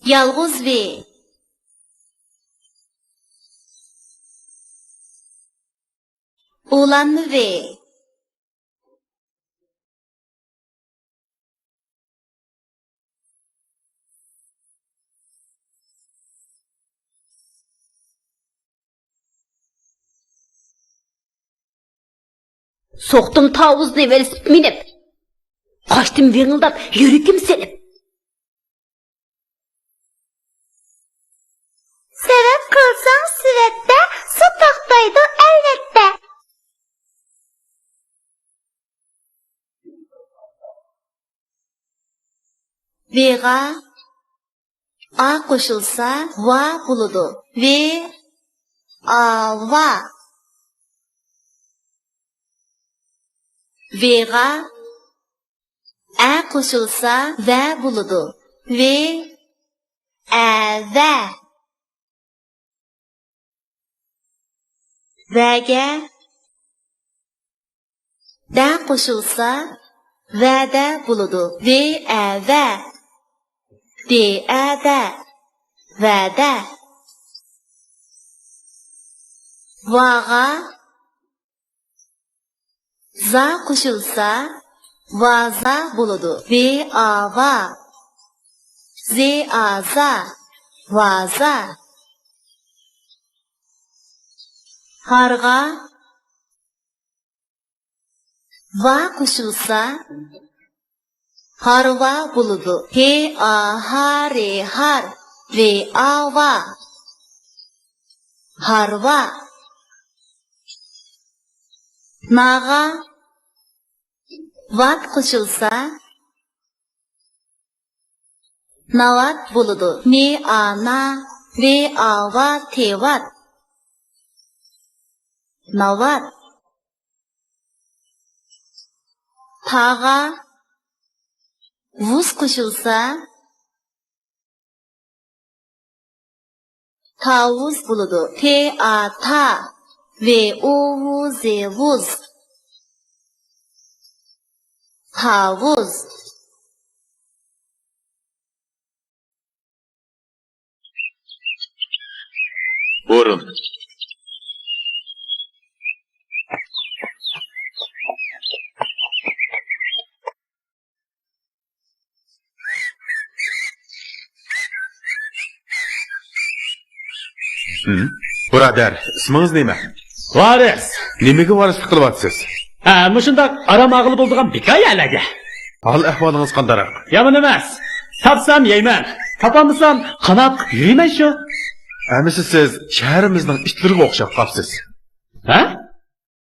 Yalğız V. Ulanma V. Soqtun tavuzni verisip minip. Qaçtım vingildap, yürükim selip. Sebep kılsan süvette, su taktaydı elbette. V'ga A qo'shilsa va bo'ladi. V A va. V'ga A qo'shilsa va bo'ladi. V A va. V'ga da qo'shilsa va da bo'ladi. V A va. D A da. Va da. Vaga za qo'shilsa va za bo'ladi. V A va. Z A za. Va za. Harga va qo'shilsa harva bo'ladi. He a hare har. V A va. Harva. Naga vat qo'shilsa navat bo'ladi. Ne a na. V A va tevat. Navat. Taga vuz qo'shilsa tavuz bo'ladi. Te a ta. V u vu ze vuz. Tavuz. Buyurun. Birodar, ismingiz nima? Varis. Nimaga varislik qilyapsiz? Mushundaq aramag'ili bo'ldigan hikoyalarga. Hol ahvolingiz qandaroq? Yomon emas. Topsam yeyman. Topolmasam qanot yurmayman shu. Amisi siz shahrimizning itlariga o'xshab qolibsiz. Ha?